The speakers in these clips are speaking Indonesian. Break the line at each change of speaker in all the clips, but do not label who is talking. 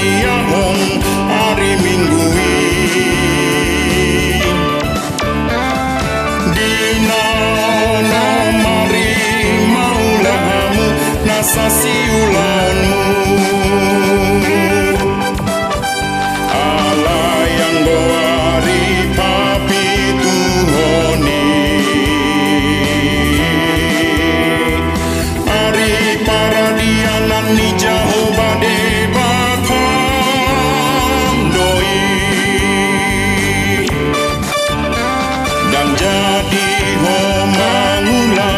iyahong hari Minggu dina no mari maulahamu nasasi ulaunmu Allah yang goari papi tuhoni hari paradianan ni jauh bade bakam doi dan jadi homangula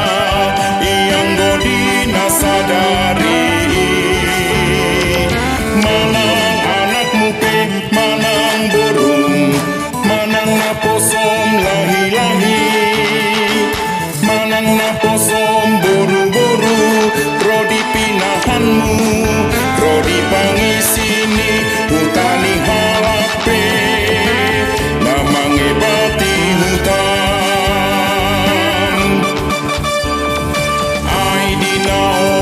yang godina sadari manang anak mupe manang burung manang naposom lahi-lahi manang naposom buru-buru rodi pinahanmu rodi pangisini hutani halape namange bati hutan ai dina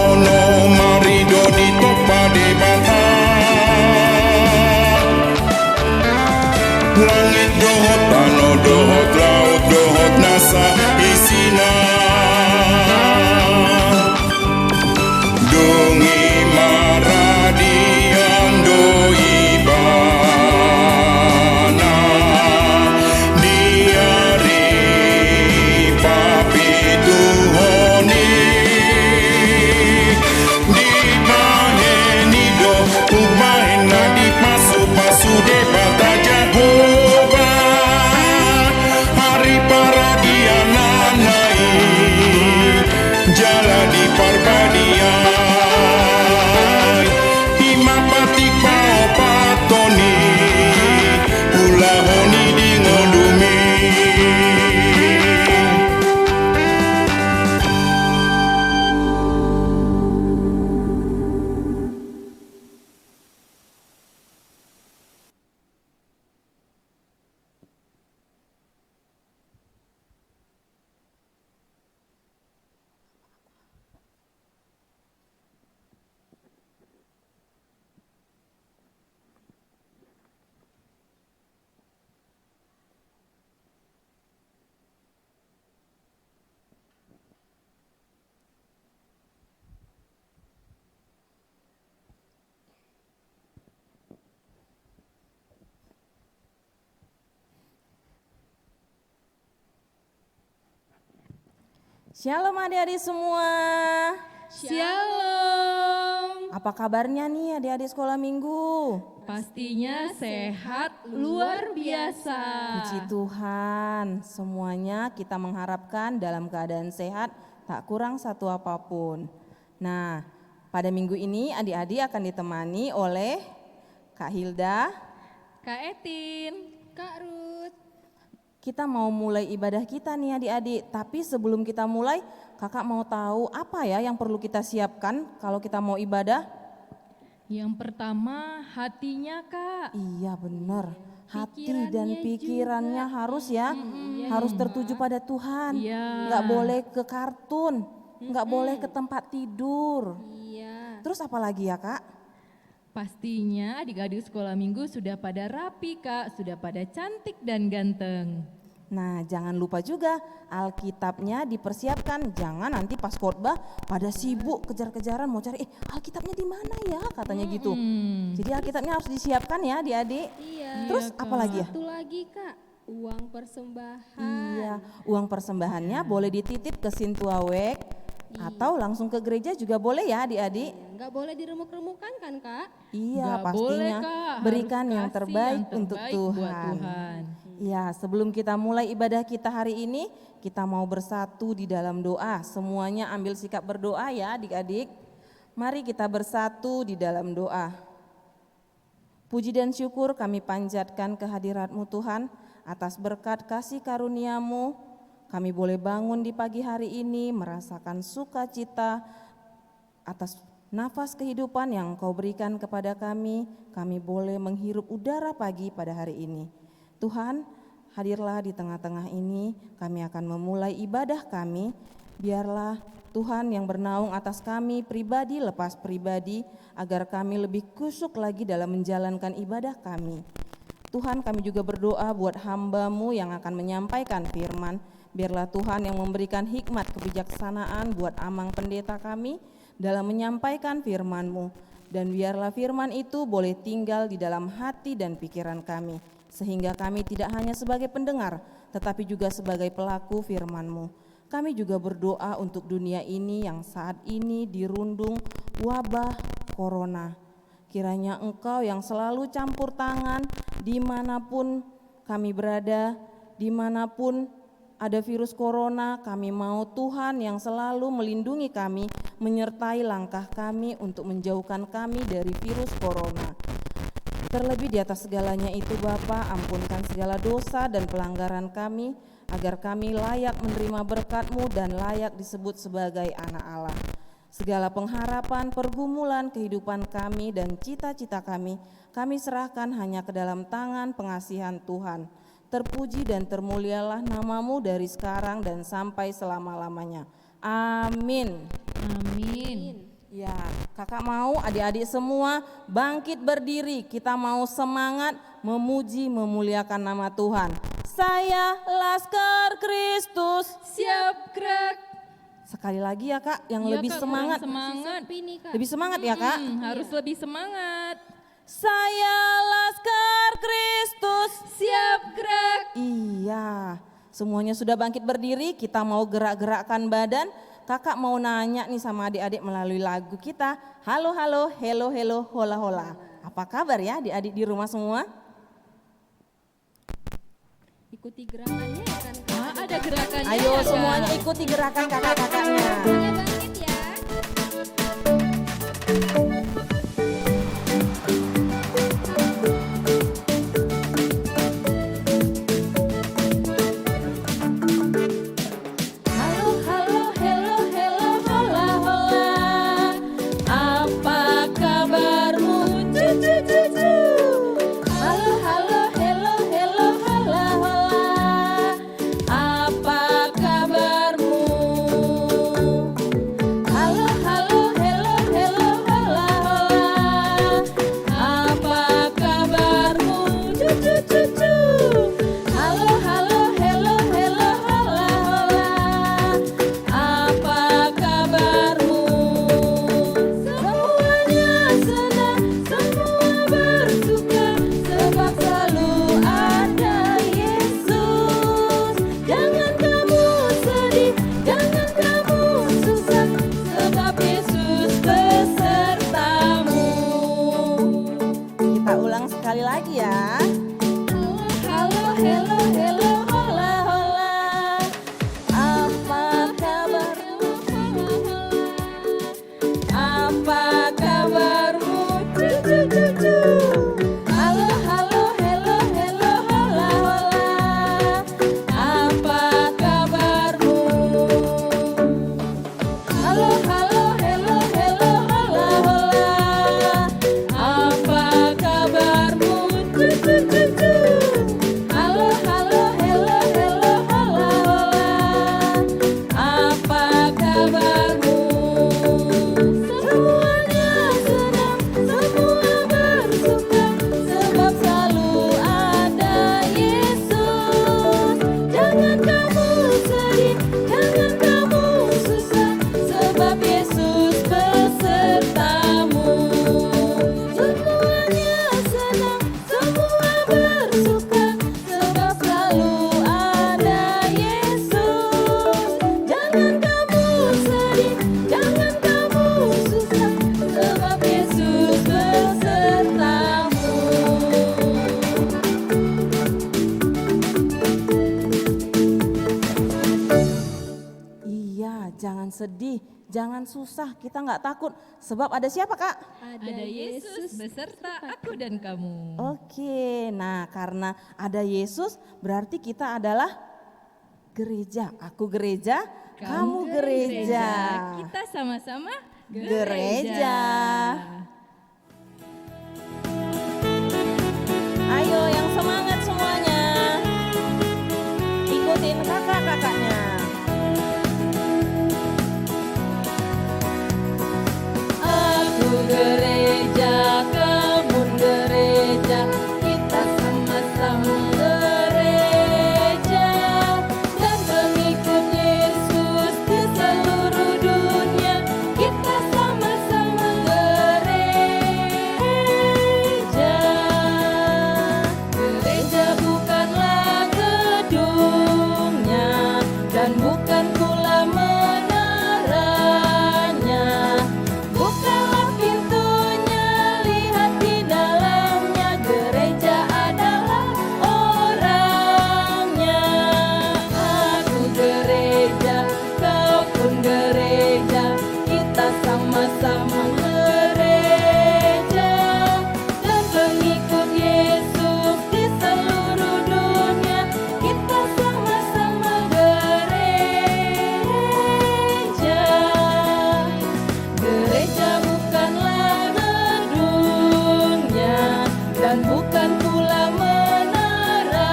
ono marido di topa de bata langit dohot pano dohot laut dohot nasa isina dungi maradian doi bana diari papi tuhoni di baheni do ubahena di pasu-pasu de bata Jehovah hari paradianan naik jala di parbadiai himapati pao patoni ulahoni di ngodumi
Shalom adik-adik semua.
Shalom.
Apa kabarnya nih adik-adik sekolah minggu?
Pastinya sehat luar biasa.
Puji Tuhan, semuanya kita mengharapkan dalam keadaan sehat, tak kurang satu apapun. Nah, pada minggu ini adik-adik akan ditemani oleh Kak Hilda,
Kak Etin, Kak Ruth.
Kita mau mulai ibadah kita nih adik-adik, tapi sebelum kita mulai, kakak mau tahu apa ya yang perlu kita siapkan kalau kita mau ibadah?
Yang pertama hatinya Kak.
Iya benar, hati
Pikirannya
dan pikirannya
juga.
harus ya, harus tertuju pada Tuhan.
Iya.
Nggak boleh ke kartun, nggak boleh ke tempat tidur.
Iya.
Terus apa lagi ya kak?
Pastinya adik-adik sekolah minggu sudah pada rapi Kak, sudah pada cantik dan ganteng.
Nah jangan lupa juga Alkitabnya dipersiapkan, jangan nanti pas khotbah pada sibuk kejar-kejaran mau cari Alkitabnya di mana ya katanya gitu. Jadi Alkitabnya harus disiapkan ya adik-adik.
Iya.
Terus
Iya,
apa
Kak.
lagi ya?
Satu lagi Kak, uang persembahan.
Iya, uang persembahannya boleh dititip ke Sintuawek atau langsung ke gereja juga boleh ya adik-adik.
Nggak boleh diremuk-remukan kan Kak?
Iya
Nggak
pastinya
boleh, Kak.
berikan
Harus
yang
kasih
terbaik
yang
untuk
terbaik buat
Tuhan.
Tuhan.
Ya sebelum kita mulai ibadah kita hari ini, kita mau bersatu di dalam doa. Semuanya ambil sikap berdoa ya adik-adik. Mari kita bersatu di dalam doa. Puji dan syukur kami panjatkan kehadirat-Mu Tuhan, atas berkat kasih karunia-Mu. Kami boleh bangun di pagi hari ini merasakan sukacita atas nafas kehidupan yang Kau berikan kepada kami. Kami boleh menghirup udara pagi pada hari ini. Tuhan, hadirlah di tengah-tengah ini. Kami akan memulai ibadah kami. Biarlah Tuhan yang bernaung atas kami pribadi lepas pribadi, agar kami lebih kusuk lagi dalam menjalankan ibadah kami. Tuhan, kami juga berdoa buat hamba-Mu yang akan menyampaikan firman. Biarlah Tuhan yang memberikan hikmat kebijaksanaan buat amang pendeta kami dalam menyampaikan firman-Mu. Dan biarlah firman itu boleh tinggal di dalam hati dan pikiran kami, sehingga kami tidak hanya sebagai pendengar, tetapi juga sebagai pelaku firman-Mu. Kami juga berdoa untuk dunia ini yang saat ini dirundung wabah corona. Kiranya Engkau yang selalu campur tangan dimanapun kami berada, dimanapun ada virus corona, kami mau Tuhan yang selalu melindungi kami, menyertai langkah kami untuk menjauhkan kami dari virus corona. Terlebih di atas segalanya itu Bapa, ampunkan segala dosa dan pelanggaran kami, agar kami layak menerima berkat-Mu dan layak disebut sebagai anak Allah. Segala pengharapan, pergumulan kehidupan kami dan cita-cita kami serahkan hanya ke dalam tangan pengasihan Tuhan. Terpuji dan termulialah nama-Mu dari sekarang dan sampai selama-lamanya. Amin.
Amin.
Ya, kakak mau adik-adik semua bangkit berdiri, kita mau semangat memuji memuliakan nama Tuhan. Saya Laskar Kristus.
Siap gerak.
Sekali lagi ya Kak, yang
Iya,
lebih
Kak,
semangat.
kurang semangat.
Sepi nih, Kak.
Lebih semangat ya Kak.
Harus lebih semangat.
Saya Laskar Kristus.
Siap gerak.
Iya, semuanya sudah bangkit berdiri, kita mau gerak-gerakkan badan. Kakak mau nanya nih sama adik-adik melalui lagu kita. Halo, halo, hello, hello, hola, hola. Apa kabar ya adik-adik di rumah semua?
Ikuti gerakannya ya kan, Kak?
Ada gerakannya.
Ayo
ya, Kak?
semuanya ikuti gerakan kakak-kakaknya.
Semuanya bangkit ya.
Halo, halo, hello, hello, hola, hola. Apa kabarmu? Cu, cu, cu, cu. Halo, halo, hello, hello, hola, hola. Apa kabarmu? Halo, halo, hello, hello, hola, hola. Apa kabarmu? Cu, cu, cu, cu. Halo, halo, hello, hello, hola, hola. Apa kabarmu? Semuanya senang, semua bersuka, sebab selalu ada Yesus. Jangan kamu sedih, jangan kamu susah, sebab Yesus besertamu. Kita ulang sekali lagi ya. Halo, hello, hello, hola, hola. Apa kabarmu? Apa kabarmu? Cu, cu, cu, cu. Halo, halo, hello, hello, hola, hola. Apa kabarmu? Halo, halo, hello, hello, hola, hola. Apa kabarmu? Cu, cu, cu, cu. Halo, halo, hello, hello, hola, hola. Apa kabarmu? Semuanya senang, semua bersuka, sebab selalu ada Yesus. Jangan kamu sedih, jangan kamu susah, sebab Yesus besertamu. Semuanya senang, semua bersuka, sebab selalu ada Yesus. Jangan kamu sedih, jangan kamu susah, sebab Yesus besertamu. Iya, jangan sedih, jangan susah, kita nggak takut. Sebab ada siapa Kak?
Ada Yesus beserta aku dan kamu.
Oke, nah karena ada Yesus berarti kita adalah gereja. Aku gereja, kamu gereja.
Kita sama-sama
Gereja. Ayo yang semangat semuanya. Ikutin kakak-kakaknya. dan bukan pula menaranya. Bukalah pintunya, lihat di dalamnya, gereja adalah orangnya. Aku gereja, kau pun gereja, kita sama-sama gereja dan pengikut Yesus di seluruh dunia. Kita sama-sama gereja. Gereja bukanlah gedungnya dan bukan pula menaranya.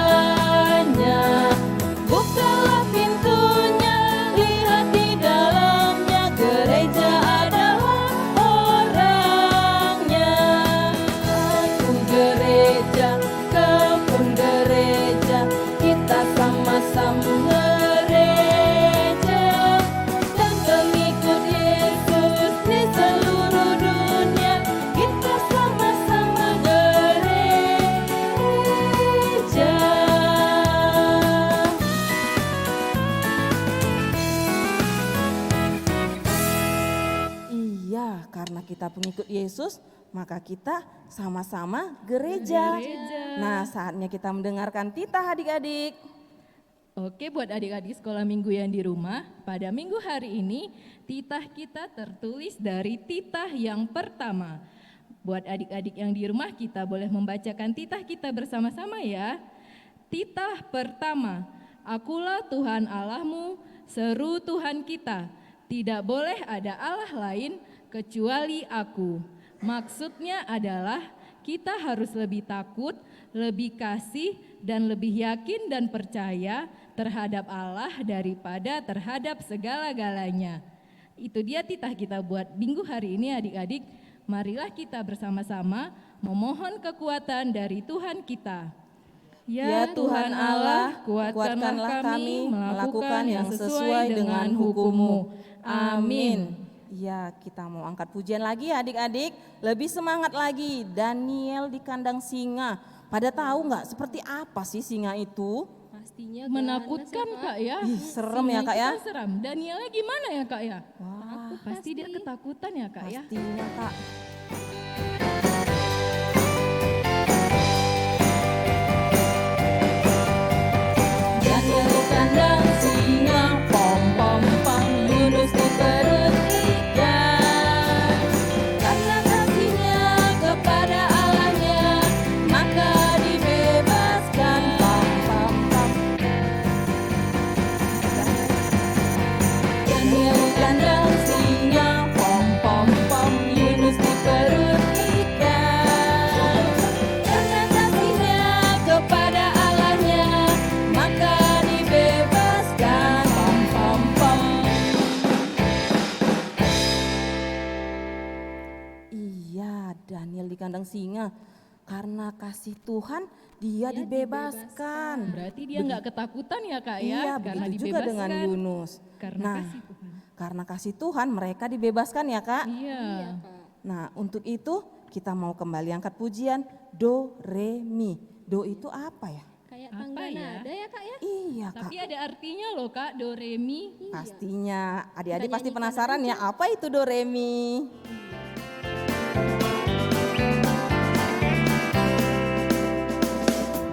Bukalah pintunya, lihat di dalamnya, gereja adalah orangnya. Aku gereja, kau pun gereja, kita sama-sama gereja dan pengikut Yesus di seluruh dunia. Kita sama-sama gereja. Iya, karena kita pengikut Yesus, maka kita sama-sama gereja. Nah, saatnya kita mendengarkan titah adik-adik.
Oke, buat adik-adik sekolah minggu yang di rumah, pada minggu hari ini titah kita tertulis dari titah yang pertama. Buat adik-adik yang di rumah, kita boleh membacakan titah kita bersama-sama ya. Titah pertama, akulah Tuhan Allahmu, seru Tuhan kita. Tidak boleh ada Allah lain kecuali aku. Maksudnya adalah kita harus lebih takut, lebih kasih, dan lebih yakin dan percaya terhadap Allah daripada terhadap segala-galanya. Itu dia titah kita buat minggu hari ini adik-adik. Marilah kita bersama-sama memohon kekuatan dari Tuhan kita.
Ya Tuhan Allah, kuatkanlah kami melakukan yang sesuai dengan hukum-Mu. Amin. Ya, kita mau angkat pujian lagi ya adik-adik. Lebih semangat lagi. Daniel di kandang singa. Pada tahu nggak seperti apa sih singa itu?
Pastinya
Menakutkan Kak ya.
Ih, serem ya,
Singa
Kak,
itu
ya?
kan Seram. Danielnya gimana ya Kak ya?
Wah,
Pasti dia ketakutan ya Kak ya.
pastinya Kak. Daniel di kandang singa, pom pom pom, Yunus di perut ikan. Karena kasihnya kepada Allahnya, maka dibebaskan. Pom pom pom. Daniel di kandang singa, pom pom pom, Yunus di perut ikan. Karena kasihnya kepada Allahnya, maka dibebaskan. Pom pom pom. Iya, Daniel di kandang singa. Karena kasih Tuhan, dia dibebaskan.
Berarti dia nggak ketakutan ya Kak ya?
Iya,
Karena
begitu juga dengan
dibebaskan.
Yunus.
Karena
Nah,
kasih Tuhan.
karena kasih Tuhan mereka dibebaskan ya Kak.
Iya.
Nah, untuk itu kita mau kembali angkat pujian do, re, mi. Do itu apa ya?
Kayak
Apa
tangga
ya?
nada ya Kak ya?
Iya Kak,
Tapi ada artinya loh Kak, do re mi.
pastinya. Adik-adik
Kita
pasti
nyanyikan
penasaran ya, apa itu do, re, mi?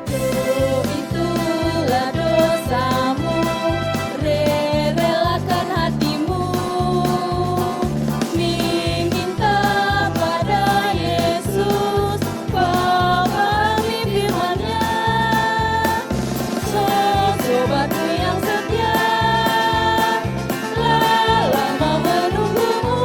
Do itulah dosamu, re relakan hatimu, mi minta pada Yesus, pahami firman-Nya. So, sobatku yang setia, lama menunggumu,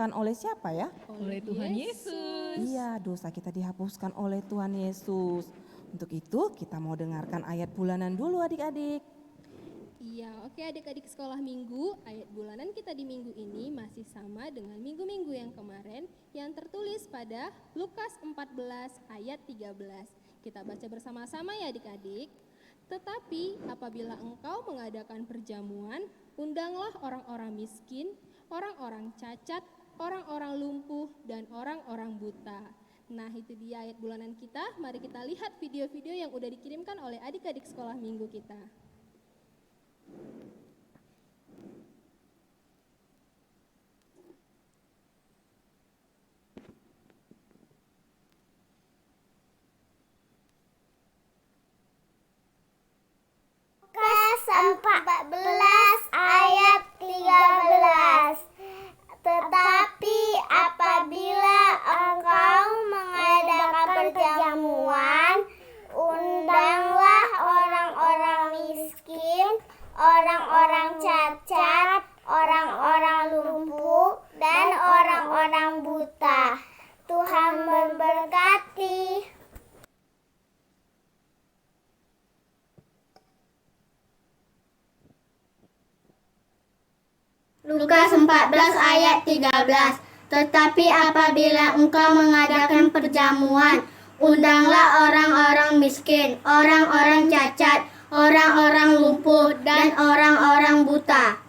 dihapuskan oleh siapa ya?
Oleh Tuhan Yesus.
Iya, dosa kita dihapuskan oleh Tuhan Yesus. Untuk itu kita mau dengarkan ayat bulanan dulu adik-adik.
Iya, oke adik-adik sekolah minggu, ayat bulanan kita di minggu ini masih sama dengan minggu-minggu yang kemarin yang tertulis pada Lukas 14 ayat 13. Kita baca bersama-sama ya adik-adik. Tetapi apabila engkau mengadakan perjamuan, undanglah orang-orang miskin, orang-orang cacat, orang-orang lumpuh, dan orang-orang buta. Nah itu dia ayat bulanan kita, mari kita lihat video-video yang udah dikirimkan oleh adik-adik sekolah minggu kita.
Lukas 14 ayat 13. Tetapi apabila engkau mengadakan perjamuan, undanglah orang-orang miskin, orang-orang cacat, orang-orang lumpuh, dan orang-orang buta. Tuhan memberkati.
Lukas 14 ayat 13. Tetapi apabila engkau mengadakan perjamuan, undanglah orang-orang miskin, orang-orang cacat, orang-orang lumpuh, dan orang-orang buta.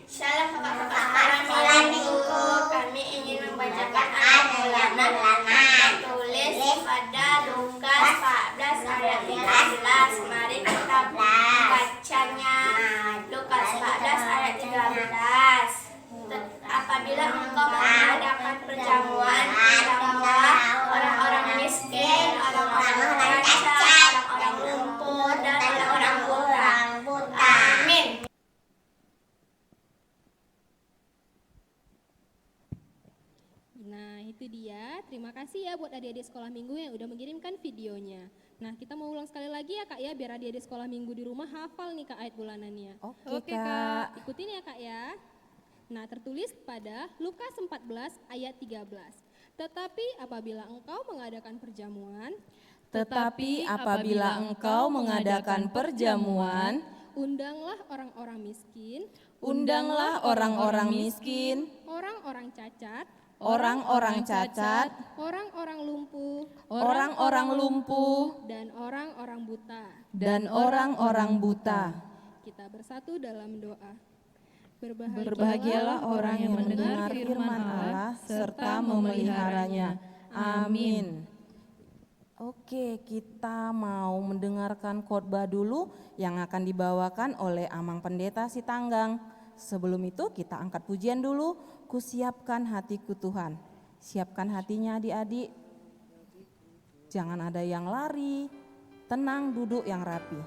Shalom kakak-kakak minggu. Kami ingin membacakan ayat bulanan tulis pada Lukas 14 ayat 13. Mari kita bacanya. Lukas 14 ayat 13. Apabila engkau mengadakan perjamuan, undanglah orang-orang miskin, orang-orang cacat, orang-orang lumpuh, dan orang-orang buta. Amin.
Nah itu dia, terima kasih ya buat adik-adik sekolah minggu yang udah mengirimkan videonya. Nah kita mau ulang sekali lagi ya kak ya, biar adik-adik sekolah minggu di rumah hafal nih kak ayat bulanannya.
Oke, Kak.
Ikutin ya kak ya. Nah tertulis pada Lukas 14 ayat 13. Tetapi apabila engkau mengadakan perjamuan, undanglah orang-orang miskin,
undanglah orang-orang miskin,
orang-orang cacat,
orang-orang cacat,
orang-orang lumpuh,
orang-orang lumpuh,
dan orang-orang buta.
dan orang-orang buta.
Kita bersatu dalam doa.
Berbahagialah orang yang mendengar firman Allah serta memeliharanya. Amin. Oke, kita mau mendengarkan khotbah dulu yang akan dibawakan oleh Amang Pendeta Sitanggang. Sebelum itu kita angkat pujian dulu. Kusiapkan hatiku Tuhan. Siapkan hatinya adik-adik. Jangan ada yang lari. Tenang, duduk yang rapi.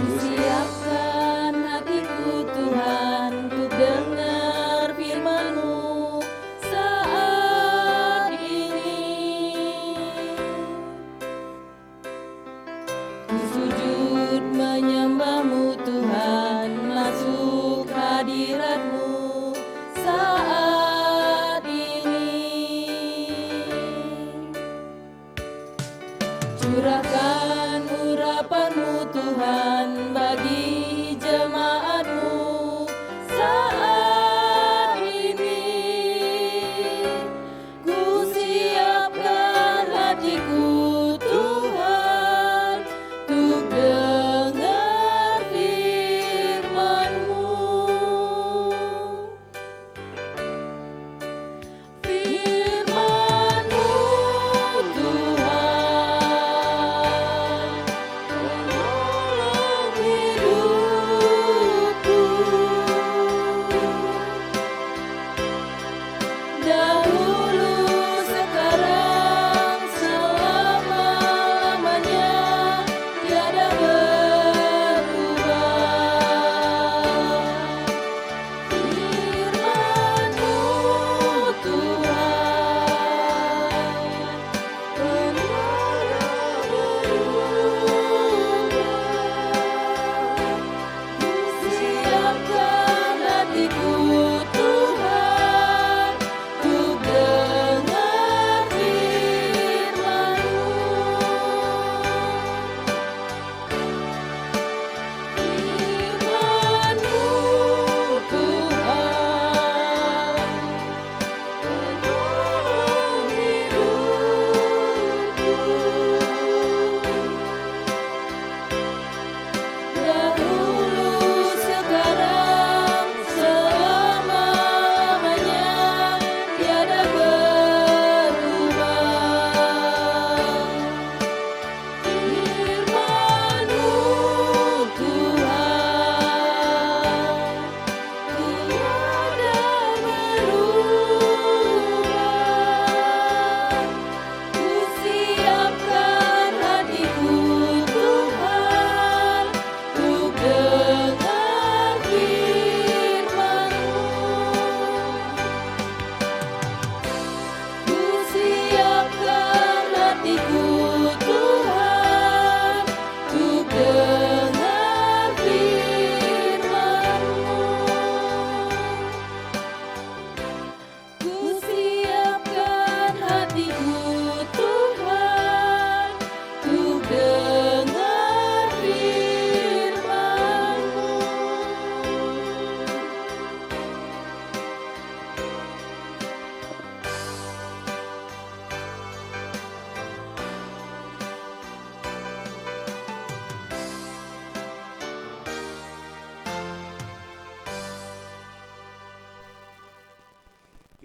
Kusiapkan hatiku Tuhan untuk dengar firman-Mu saat ini. Ku sujud menyembah-Mu Tuhan, masuk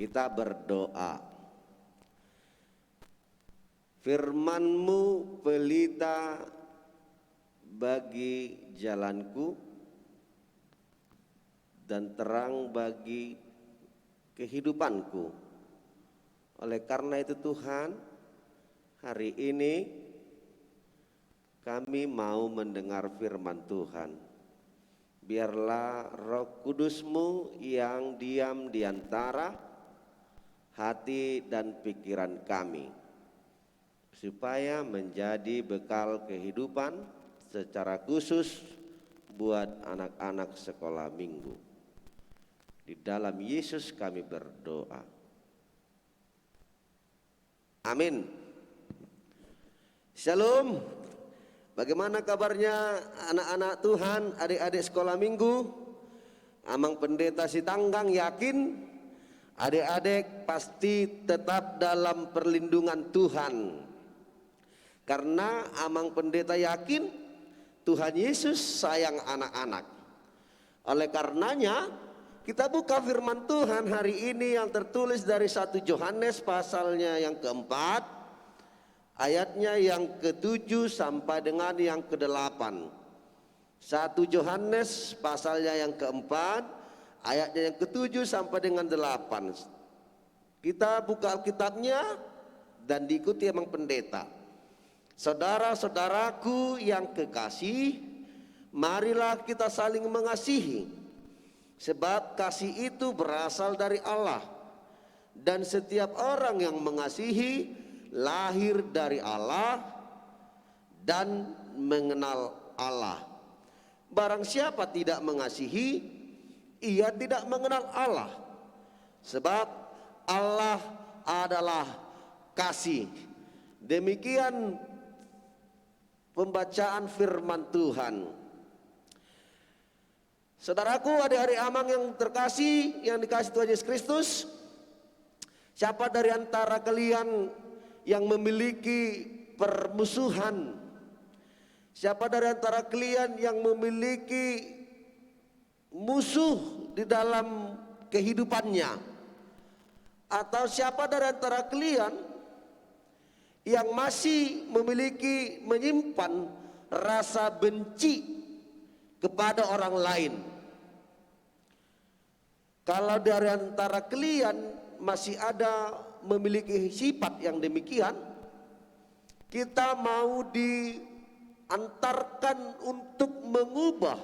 Kita berdoa. Firman-Mu pelita bagi jalanku dan terang bagi kehidupanku. Oleh karena itu Tuhan, hari ini kami mau mendengar firman Tuhan. Biarlah Roh Kudus-Mu yang diam di antara hati dan pikiran kami, supaya menjadi bekal kehidupan secara khusus buat anak-anak sekolah minggu. Di dalam Yesus kami berdoa. Amin. Shalom. Bagaimana kabarnya anak-anak Tuhan, adik-adik sekolah minggu? Amang Pendeta Sitanggang yakin adik-adik pasti tetap dalam perlindungan Tuhan. Karena Amang Pendeta yakin Tuhan Yesus sayang anak-anak. Oleh karenanya kita buka firman Tuhan hari ini yang tertulis dari 1 Yohanes pasalnya yang keempat, ayatnya yang ke-7 sampai dengan yang ke-8. 1 Yohanes pasalnya yang keempat, ayatnya yang ke-7 sampai dengan 8. Kita buka Alkitabnya dan diikuti Amang Pendeta. Saudara-saudaraku yang kekasih, marilah kita saling mengasihi, sebab kasih itu berasal dari Allah, dan setiap orang yang mengasihi lahir dari Allah dan mengenal Allah. Barang siapa tidak mengasihi, ia tidak mengenal Allah, sebab Allah adalah kasih. Demikian pembacaan firman Tuhan. Saudaraku, adik-adik Amang yang terkasih, yang dikasih Tuhan Yesus Kristus, siapa dari antara kalian yang memiliki permusuhan? Siapa dari antara kalian yang memiliki musuh di dalam kehidupannya? Atau siapa dari antara kalian yang masih memiliki menyimpan rasa benci kepada orang lain? Kalau dari antara kalian masih ada memiliki sifat yang demikian, kita mau diantarkan untuk mengubah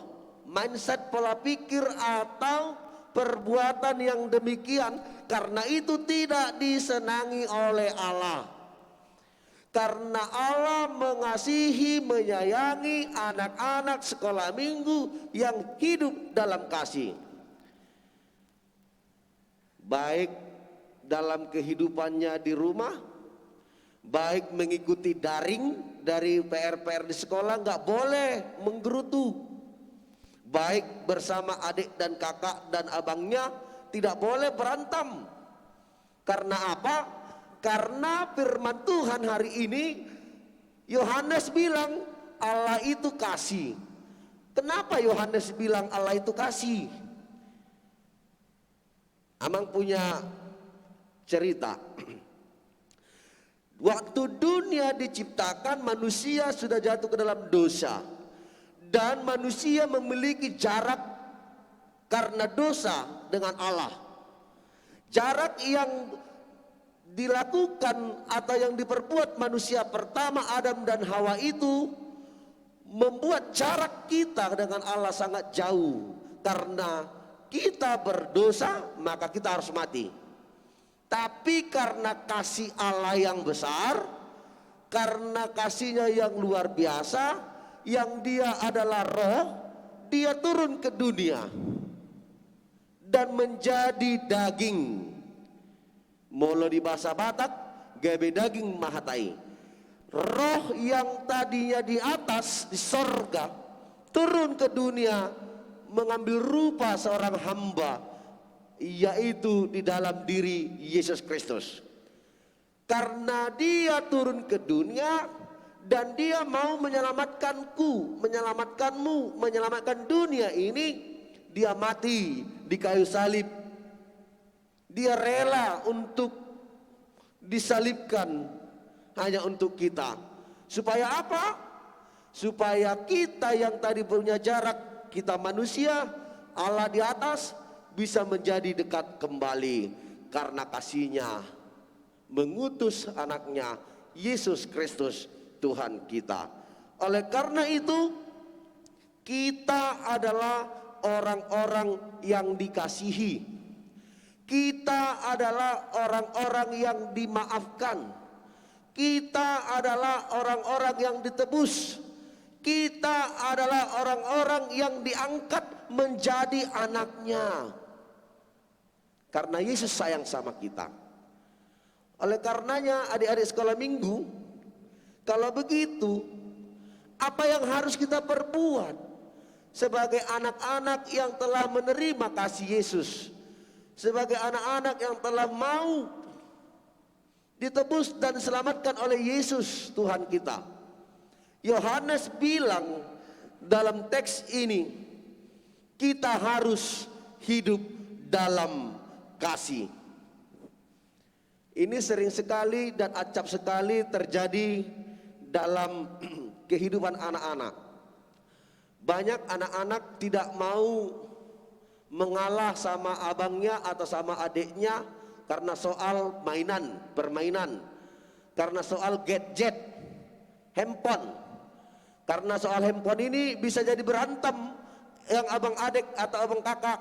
mindset pola pikir atau perbuatan yang demikian, karena itu tidak disenangi oleh Allah. Karena Allah mengasihi, menyayangi anak-anak sekolah minggu yang hidup dalam kasih. Baik dalam kehidupannya di rumah, baik mengikuti daring dari PR-PR di sekolah, nggak boleh menggerutu. Baik bersama adik dan kakak dan abangnya, tidak boleh berantem. Karena apa? Karena firman Tuhan hari ini, Yohanes bilang Allah itu kasih. Kenapa Yohanes bilang Allah itu kasih? Amang punya cerita. Waktu dunia diciptakan, manusia sudah jatuh ke dalam dosa, dan manusia memiliki jarak karena dosa dengan Allah. Jarak yang dilakukan atau yang diperbuat manusia pertama Adam dan Hawa itu membuat jarak kita dengan Allah sangat jauh. Karena kita berdosa, maka kita harus mati. Tapi karena kasih Allah yang besar, karena kasihnya yang luar biasa, yang dia adalah roh, dia turun ke dunia dan menjadi daging. Molo di bahasa Batak, gabe daging mahatai. Roh yang tadinya di atas, di sorga, turun ke dunia mengambil rupa seorang hamba, yaitu di dalam diri Yesus Kristus. Karena dia turun ke dunia dan dia mau menyelamatkanku, menyelamatkanmu, menyelamatkan dunia ini, dia mati di kayu salib. Dia rela untuk disalibkan hanya untuk kita. Supaya apa? Supaya kita yang tadi punya jarak, kita manusia, Allah di atas, bisa menjadi dekat kembali karena kasih-Nya mengutus anaknya Yesus Kristus Tuhan kita. Oleh karena itu, kita adalah orang-orang yang dikasihi. Kita adalah orang-orang yang dimaafkan. Kita adalah orang-orang yang ditebus. Kita adalah orang-orang yang diangkat menjadi anaknya. Karena Yesus sayang sama kita. Oleh karenanya adik-adik sekolah minggu, kalau begitu, apa yang harus kita perbuat sebagai anak-anak yang telah menerima kasih Yesus? Sebagai anak-anak yang telah mau ditebus dan diselamatkan oleh Yesus Tuhan kita. Yohanes bilang dalam teks ini, kita harus hidup dalam kasih. Ini sering sekali dan acap sekali terjadi dalam kehidupan anak-anak. Banyak anak-anak tidak mau mengalah sama abangnya atau sama adiknya karena soal permainan, karena soal gadget, handphone. Karena soal handphone ini bisa jadi berantem yang abang adik atau abang kakak.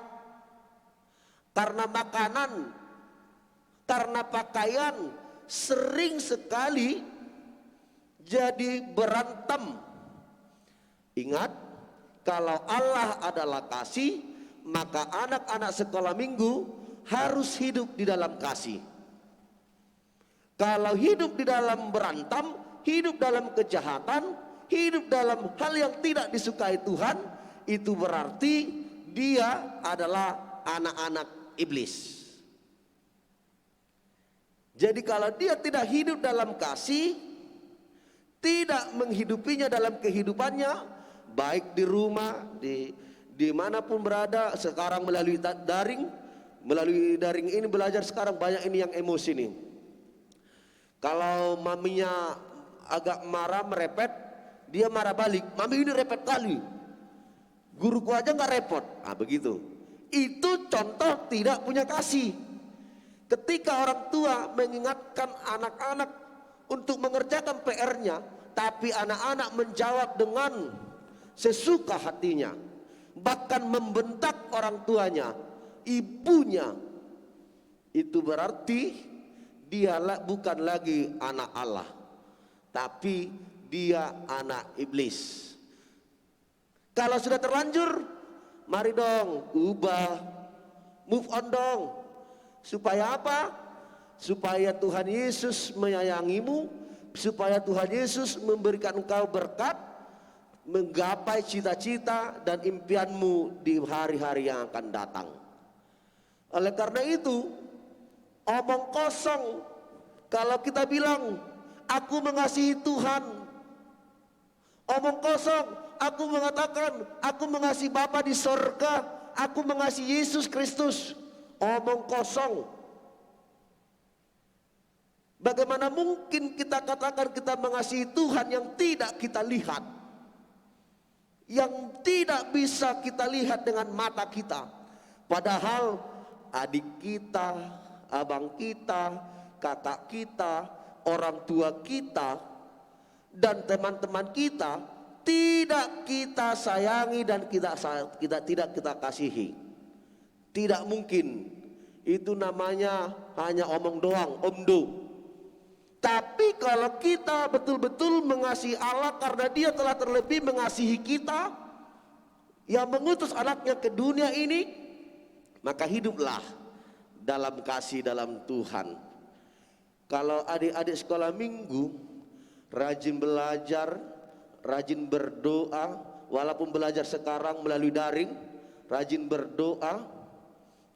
Karena makanan, karena pakaian, sering sekali jadi berantem. Ingat, kalau Allah adalah kasih, maka anak-anak sekolah minggu harus hidup di dalam kasih. Kalau hidup di dalam berantem, hidup dalam kejahatan, hidup dalam hal yang tidak disukai Tuhan, itu berarti dia adalah anak-anak iblis. Jadi kalau dia tidak hidup dalam kasih, tidak menghidupinya dalam kehidupannya, baik di rumah, dimanapun berada, sekarang melalui daring ini belajar, sekarang banyak ini yang emosi nih. Kalau maminya agak marah, merepet, dia marah balik, mami ini repet kali, guruku aja nggak repot. Begitu. Itu contoh tidak punya kasih. Ketika orang tua mengingatkan anak-anak untuk mengerjakan PR-nya, tapi anak-anak menjawab dengan sesuka hatinya, bahkan membentak orang tuanya, ibunya, itu berarti dia bukan lagi anak Allah, tapi dia anak iblis. Kalau sudah terlanjur, mari dong ubah, move on dong. Supaya apa? Supaya Tuhan Yesus menyayangimu, supaya Tuhan Yesus memberikan engkau berkat, menggapai cita-cita dan impianmu di hari-hari yang akan datang. Oleh karena itu, omong kosong kalau kita bilang aku mengasihi Tuhan, omong kosong aku mengatakan aku mengasihi Bapa di sorga, aku mengasihi Yesus Kristus, omong kosong. Bagaimana mungkin kita katakan kita mengasihi Tuhan yang tidak kita lihat, yang tidak bisa kita lihat dengan mata kita? Padahal adik kita, abang kita, kakak kita, orang tua kita, dan teman-teman kita tidak kita sayangi dan tidak kita kasihi. Tidak mungkin. Itu namanya hanya omong doang, omdo. Tapi kalau kita betul-betul mengasihi Allah karena Dia telah terlebih mengasihi kita, yang mengutus anaknya ke dunia ini, maka hiduplah dalam kasih dalam Tuhan. Kalau adik-adik sekolah minggu rajin belajar, rajin berdoa, walaupun belajar sekarang melalui daring, rajin berdoa,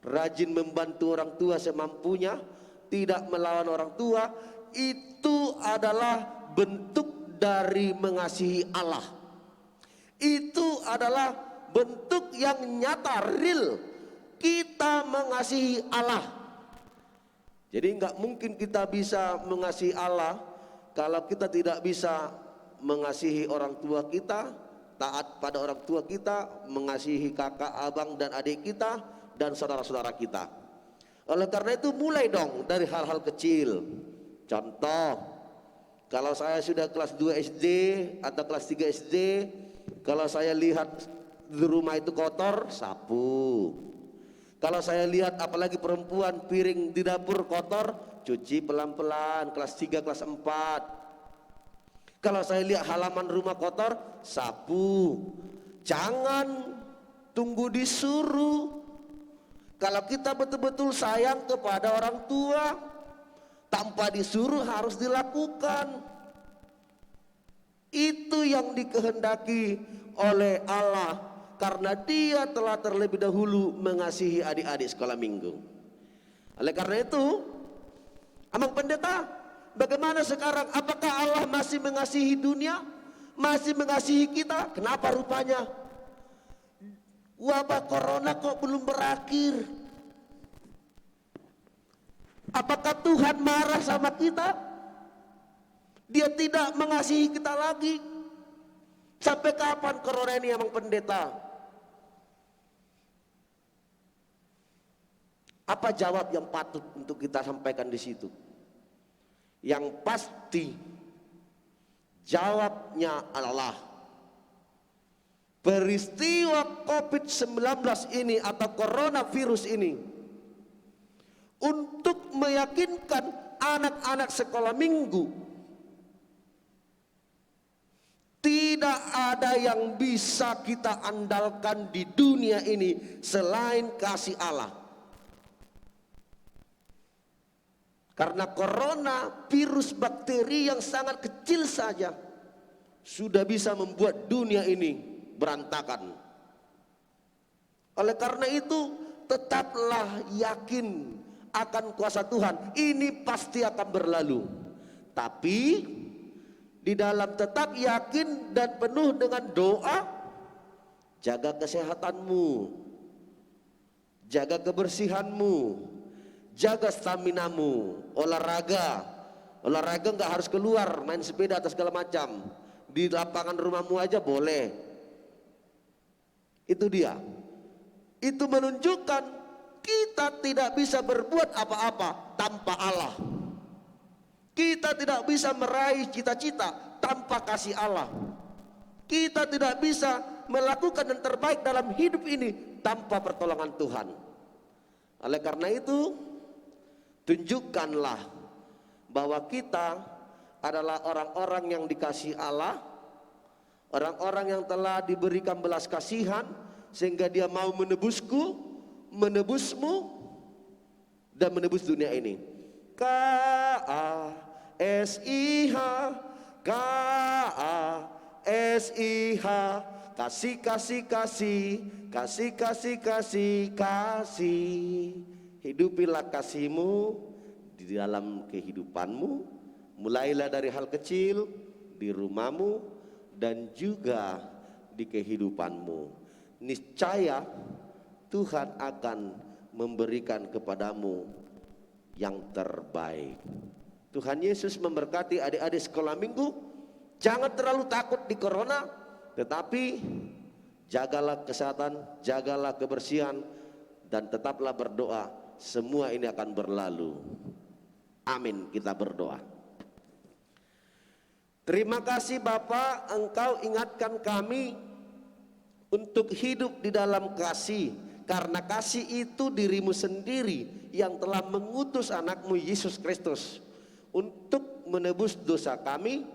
rajin membantu orang tua semampunya, tidak melawan orang tua, itu adalah bentuk dari mengasihi Allah. Itu adalah bentuk yang nyata, real, kita mengasihi Allah. Jadi nggak mungkin kita bisa mengasihi Allah kalau kita tidak bisa mengasihi orang tua kita, taat pada orang tua kita, mengasihi kakak, abang dan adik kita dan saudara-saudara kita. Oleh karena itu mulai dong dari hal-hal kecil. Contoh, kalau saya sudah kelas 2 SD atau kelas 3 SD, kalau saya lihat di rumah itu kotor, sapu. Kalau saya lihat apalagi perempuan piring di dapur kotor, cuci pelan-pelan, kelas 3, kelas 4. Kalau saya lihat halaman rumah kotor, sapu. Jangan tunggu disuruh. Kalau kita betul-betul sayang kepada orang tua, tanpa disuruh harus dilakukan. Itu yang dikehendaki oleh Allah, karena Dia telah terlebih dahulu mengasihi adik-adik sekolah minggu. Oleh karena itu, Amang Pendeta, bagaimana sekarang? Apakah Allah masih mengasihi dunia? Masih mengasihi kita? Kenapa rupanya wabah corona kok belum berakhir? Apakah Tuhan marah sama kita? Dia tidak mengasihi kita lagi? Sampai kapan corona ini, Amang Pendeta? Apa jawab yang patut untuk kita sampaikan di situ? Yang pasti jawabnya adalah peristiwa COVID-19 ini atau coronavirus ini untuk meyakinkan anak-anak sekolah minggu, tidak ada yang bisa kita andalkan di dunia ini selain kasih Allah. Karena corona, virus bakteri yang sangat kecil saja sudah bisa membuat dunia ini berantakan. Oleh karena itu, tetaplah yakin akan kuasa Tuhan. Ini pasti akan berlalu. Tapi di dalam tetap yakin dan penuh dengan doa, jaga kesehatanmu, jaga kebersihanmu, jaga staminamu, olahraga nggak harus keluar main sepeda atau segala macam, di lapangan rumahmu aja boleh. Itu dia, itu menunjukkan kita tidak bisa berbuat apa-apa tanpa Allah. Kita tidak bisa meraih cita-cita tanpa kasih Allah. Kita tidak bisa melakukan yang terbaik dalam hidup ini tanpa pertolongan Tuhan. Oleh karena itu, tunjukkanlah bahwa kita adalah orang-orang yang dikasihi Allah, orang-orang yang telah diberikan belas kasihan sehingga Dia mau menebusku, menebusmu, dan menebus dunia ini. K-A-S-I-H, K-A-S-I-H, kasih, kasih, kasih, kasih, kasih, kasih, kasih. Hidupilah kasihmu di dalam kehidupanmu, mulailah dari hal kecil di rumahmu dan juga di kehidupanmu. Niscaya Tuhan akan memberikan kepadamu yang terbaik. Tuhan Yesus memberkati adik-adik sekolah minggu. Jangan terlalu takut di corona, tetapi jagalah kesehatan, jagalah kebersihan, dan tetaplah berdoa. Semua ini akan berlalu. Amin, kita berdoa. Terima kasih Bapa, Engkau ingatkan kami untuk hidup di dalam kasih. Karena kasih itu dirimu sendiri yang telah mengutus anakmu Yesus Kristus untuk menebus dosa kami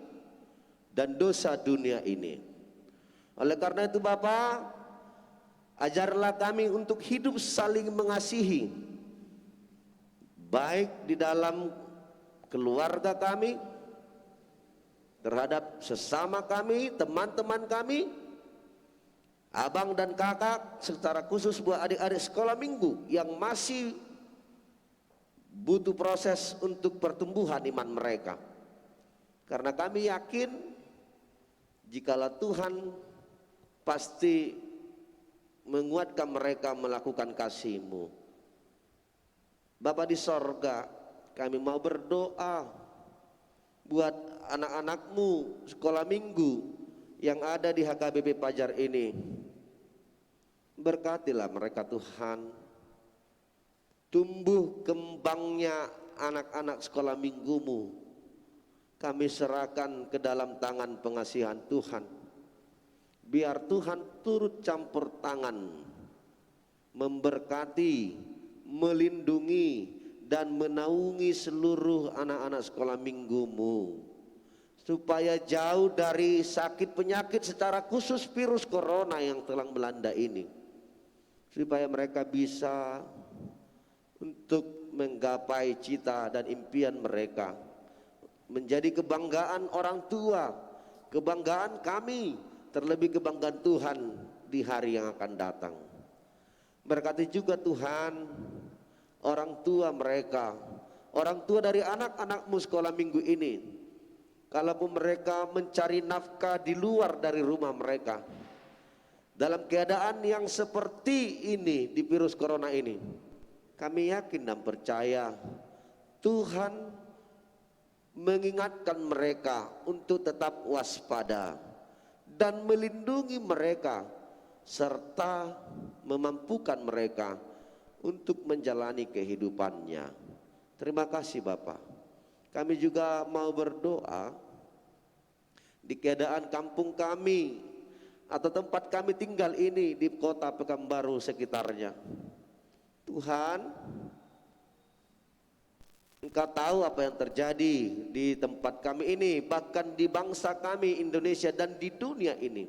dan dosa dunia ini. Oleh karena itu Bapa, ajarlah kami untuk hidup saling mengasihi, baik di dalam keluarga kami, terhadap sesama kami, teman-teman kami, abang dan kakak, secara khusus buat adik-adik sekolah minggu yang masih butuh proses untuk pertumbuhan iman mereka. Karena kami yakin jikalau Tuhan pasti menguatkan mereka melakukan kasih-Mu. Bapa di sorga, kami mau berdoa buat anak-anakmu sekolah minggu yang ada di HKBP Pajar ini. Berkatilah mereka Tuhan, tumbuh kembangnya anak-anak sekolah minggumu kami serahkan ke dalam tangan pengasihan Tuhan. Biar Tuhan turut campur tangan, memberkati, melindungi, dan menaungi seluruh anak-anak sekolah minggumu, supaya jauh dari sakit penyakit secara khusus virus corona yang telah melanda ini, supaya mereka bisa untuk menggapai cita dan impian mereka, menjadi kebanggaan orang tua, kebanggaan kami, terlebih kebanggaan Tuhan di hari yang akan datang. Berkati juga Tuhan orang tua mereka, orang tua dari anak-anakmu sekolah minggu ini, kalaupun mereka mencari nafkah di luar dari rumah mereka, dalam keadaan yang seperti ini di virus corona ini, kami yakin dan percaya Tuhan mengingatkan mereka untuk tetap waspada dan melindungi mereka serta memampukan mereka untuk menjalani kehidupannya. Terima kasih Bapak. Kami juga mau berdoa di keadaan kampung kami atau tempat kami tinggal ini di kota Pekanbaru sekitarnya. Tuhan, Engkau tahu apa yang terjadi di tempat kami ini, bahkan di bangsa kami Indonesia dan di dunia ini.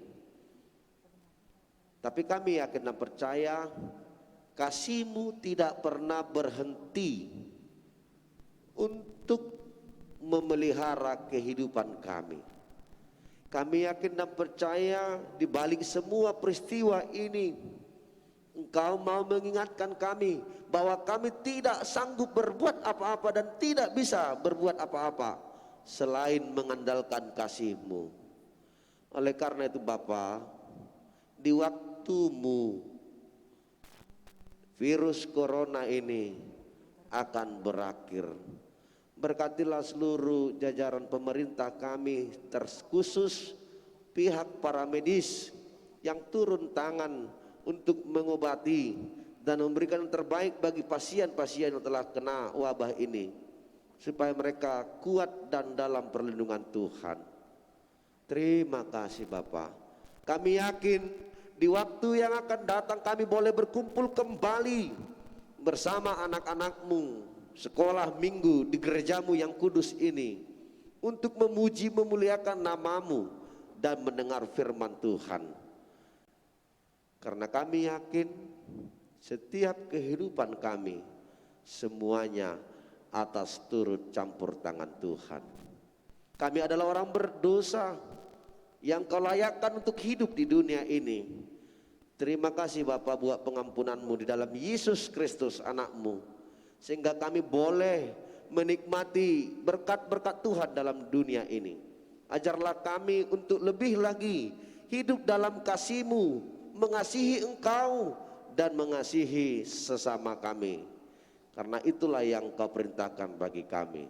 Tapi kami yakin dan percaya kasih-Mu tidak pernah berhenti untuk memelihara kehidupan kami. Kami yakin dan percaya di balik semua peristiwa ini, Engkau mau mengingatkan kami bahwa kami tidak sanggup berbuat apa-apa dan tidak bisa berbuat apa-apa selain mengandalkan kasih-Mu. Oleh karena itu Bapa, di waktu-Mu virus corona ini akan berakhir. Berkatilah seluruh jajaran pemerintah kami, terkhusus pihak para medis yang turun tangan untuk mengobati dan memberikan yang terbaik bagi pasien-pasien yang telah kena wabah ini, supaya mereka kuat dan dalam perlindungan Tuhan. Terima kasih Bapa. Kami yakin di waktu yang akan datang kami boleh berkumpul kembali bersama anak-anak-Mu sekolah minggu di gereja-Mu yang kudus ini untuk memuji memuliakan nama-Mu dan mendengar firman Tuhan. Karena kami yakin setiap kehidupan kami semuanya atas turut campur tangan Tuhan. Kami adalah orang berdosa yang Kau layakkan untuk hidup di dunia ini. Terima kasih Bapa buat pengampunan-Mu di dalam Yesus Kristus anak-Mu, sehingga kami boleh menikmati berkat-berkat Tuhan dalam dunia ini. Ajarlah kami untuk lebih lagi hidup dalam kasih-Mu, mengasihi Engkau dan mengasihi sesama kami. Karena itulah yang Kau perintahkan bagi kami.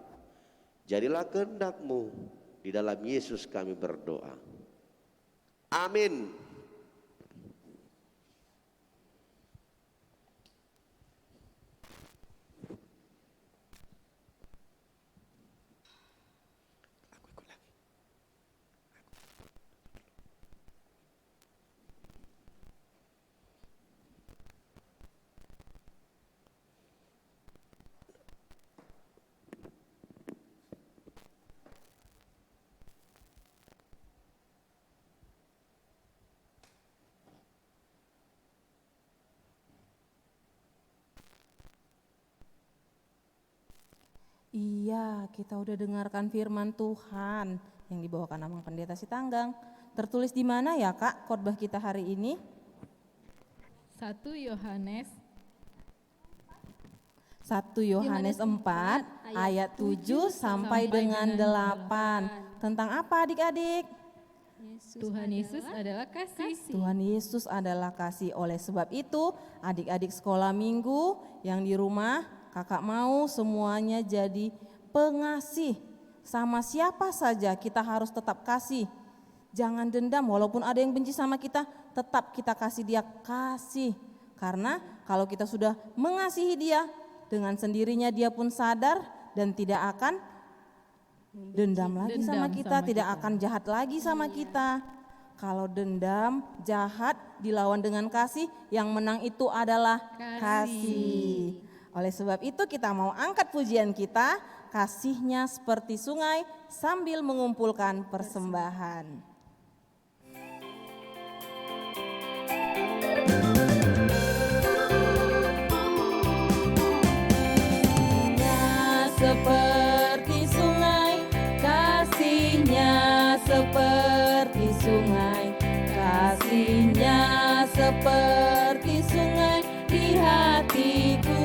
Jadilah kehendak-Mu, di dalam Yesus kami berdoa. Amin.
Iya, kita udah dengarkan firman Tuhan yang dibawakan Amang Pendeta Sitanggang. Tertulis di mana ya Kak khotbah kita hari ini?
1 Yohanes
4 ayat 7 sampai dengan 8. Tentang apa adik-adik?
Tuhan Yesus adalah kasih.
Tuhan Yesus adalah kasih. Oleh sebab itu adik-adik sekolah minggu yang di rumah, kakak mau semuanya jadi pengasih. Sama siapa saja kita harus tetap kasih. Jangan dendam, walaupun ada yang benci sama kita, tetap kita kasih dia kasih. Karena kalau kita sudah mengasihi dia, dengan sendirinya dia pun sadar dan tidak akan dendam lagi sama kita, tidak akan jahat lagi sama kita. Kalau dendam, jahat dilawan dengan kasih, yang menang itu adalah kasih. Oleh sebab itu kita mau angkat pujian kita, kasihnya seperti sungai sambil mengumpulkan persembahan. Seperti sungai, kasihnya seperti sungai, kasihnya seperti sungai di hatiku.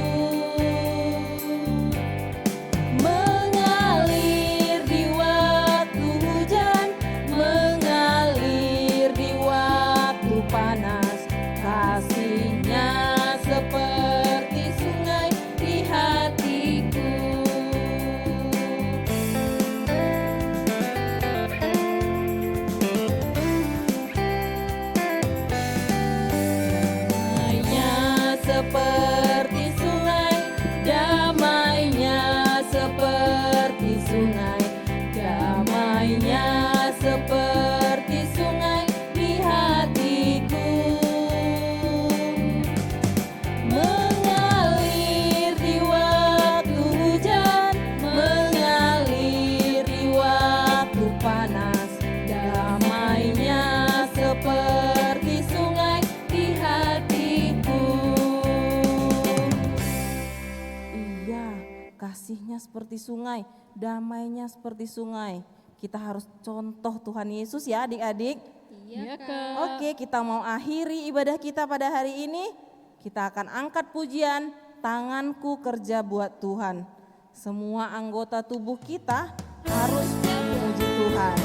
Mengalir di waktu hujan, mengalir di waktu panas, kasihnya seperti sungai di hatiku. Seperti sungai, damainya seperti sungai, damainya seperti sungai di hatiku. Mengalir di waktu hujan, mengalir di waktu panas, damainya seperti sungai di hatiku. Kasihnya seperti sungai, damainya seperti sungai. Kita harus contoh Tuhan Yesus ya adik-adik.
Iya Kak.
Oke, kita mau akhiri ibadah kita pada hari ini. Kita akan angkat pujian, tanganku kerja buat Tuhan. Semua anggota tubuh kita harus memuji Tuhan.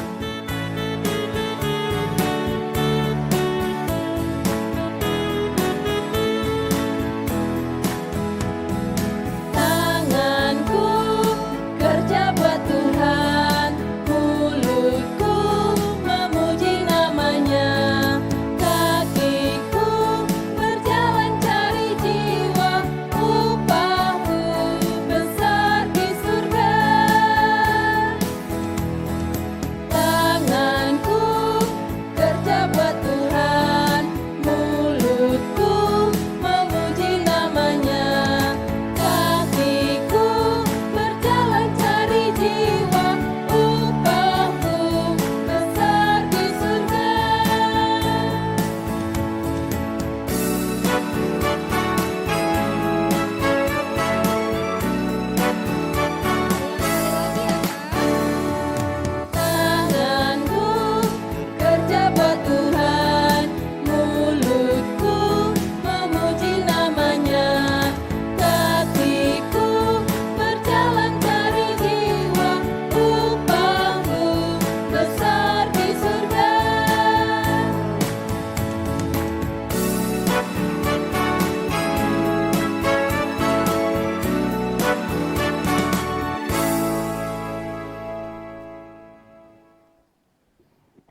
Kerja buat Tuhan, mulutku memuji namanya, kakiku berjalan cari jiwa, upahku besar di surga. Tanganku kerja buat Tuhan, mulutku memuji namanya, kakiku berjalan cari jiwa, upahku besar di surga. Tanganku kerja buat Tuhan, mulutku memuji namanya, kakiku berjalan cari jiwa, upahku besar di surga.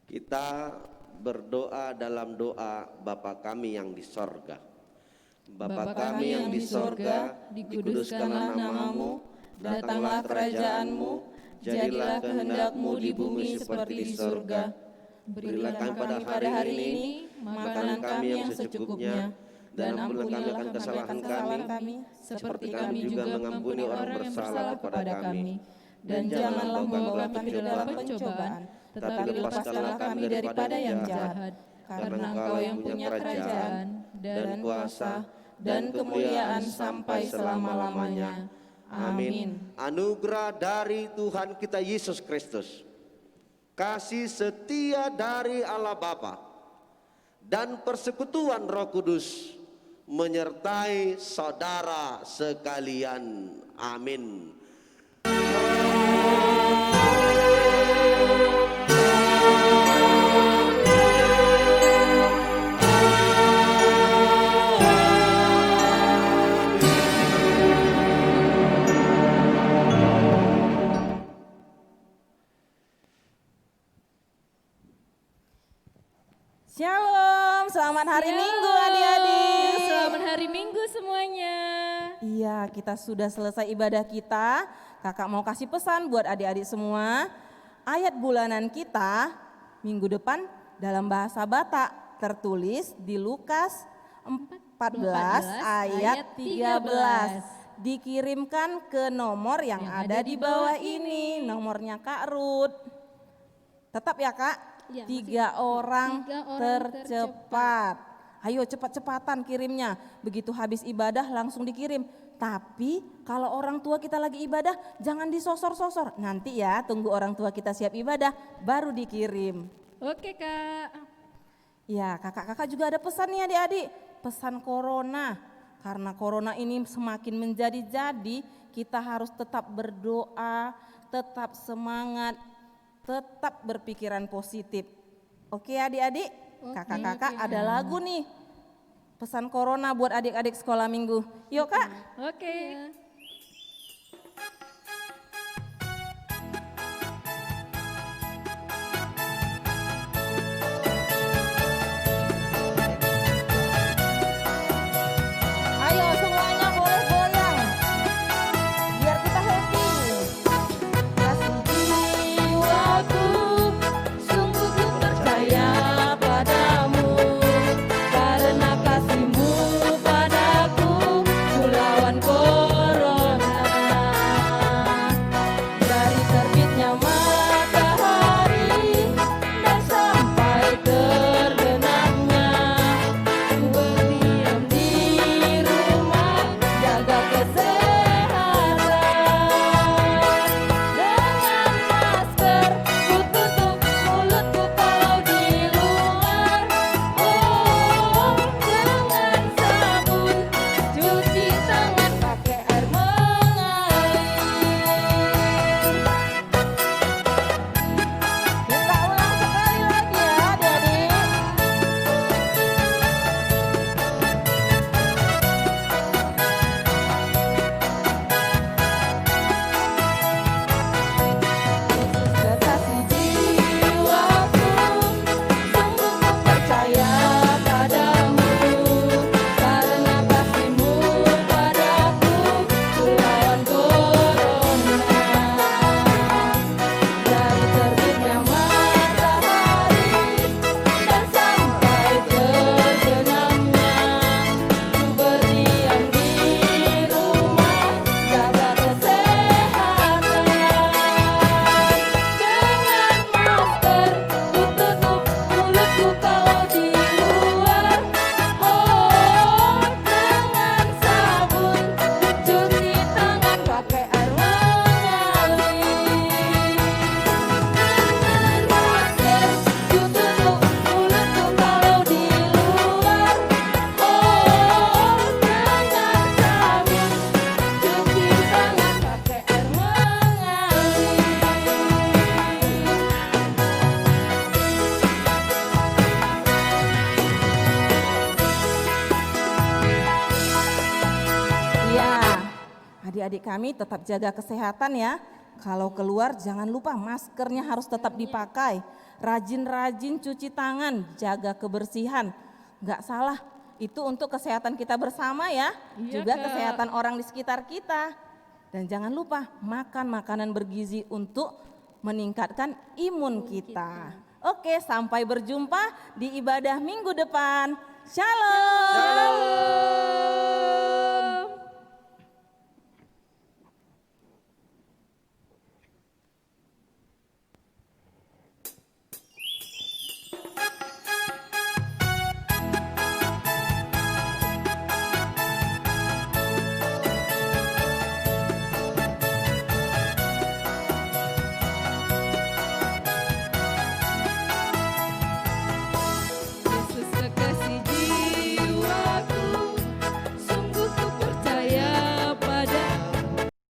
Kita berdoa dalam doa Bapa kami yang di sorga. Bapa kami yang di sorga, dikuduskanlah namamu, datanglah kerajaanmu, jadilah kehendak-mu di bumi seperti di surga. Berilah kami pada hari ini makanan kami yang secukupnya, dan ampunilah kesalahan kami, seperti kami juga mengampuni orang yang bersalah kepada kami. Dan janganlah membawa kami ke dalam pencobaan, tetapi lepaskanlah kami daripada yang jahat. Karena Engkau yang punya kerajaan, dan kuasa, dan kemuliaan sampai selama-lamanya. Amin. Anugerah dari Tuhan kita Yesus Kristus, kasih setia dari Allah Bapa, dan persekutuan Roh Kudus menyertai saudara sekalian. Amin.
selamat hari Minggu adik-adik.
Selamat hari Minggu semuanya.
Iya, kita sudah selesai ibadah kita. Kakak mau kasih pesan buat adik-adik semua. Ayat bulanan kita minggu depan dalam bahasa Batak tertulis di Lukas 14 ayat 13. Dikirimkan ke nomor yang ada di bawah ini. Nomornya Kak Ruth. Tetap ya Kak,
Ya,
3 orang
tiga orang
tercepat. Ayo cepat-cepatan kirimnya. Begitu habis ibadah langsung dikirim. Tapi kalau orang tua kita lagi ibadah jangan disosor-sosor. Nanti ya tunggu orang tua kita siap ibadah baru dikirim.
Oke Kak.
Ya kakak-kakak juga ada pesan nih adik-adik. Pesan corona. Karena corona ini semakin menjadi-jadi, kita harus tetap berdoa, tetap semangat, tetap berpikiran positif. Oke adik-adik, kakak-kakak ada lagu nih. Pesan corona buat adik-adik sekolah minggu. Yuk Kak.
Oke.
Ayo semuanya boleh goyang. Biar kita happy. Kasih jiwaku, sungguh ku percaya padamu. Karena kasihmu padaku, ku lawan corona. Dari terbitnya matahari dan sampai terbenamnya, ku berdiam di rumah, jaga kesehatan. Dengan masker ku tutup mulutku kalau di luar. Oh, dengan sabun cuci tangan pakai air mengalir. Kita ulang sekali lagi ya adik-adik. Kekasih jiwaku, sungguh ku percaya padamu. Karena kasihmu padaku, ku lawan corona. Dari terbitnya matahari dan sampai terbenamnya, ku berdiam di rumah, jaga kesehatan. Dengan masker ku tutup mulutku kalau di luar. Oh, dengan sabun cuci tangan pakai air mengalir. Dengan masker ku tutup mulutku kalau di luar. Oh, dengan sabun cuci tangan pakai air mengalir. Iya, adik-adik kami tetap jaga kesehatan ya. Kalau keluar jangan lupa maskernya harus tetap dipakai. Rajin-rajin cuci tangan, jaga kebersihan. Nggak salah, itu untuk kesehatan kita bersama ya.
Iya,
Juga
Kak.
kesehatan orang di sekitar kita. Dan jangan lupa makan makanan bergizi untuk meningkatkan imun kita. Oke, sampai berjumpa di ibadah minggu depan. Shalom.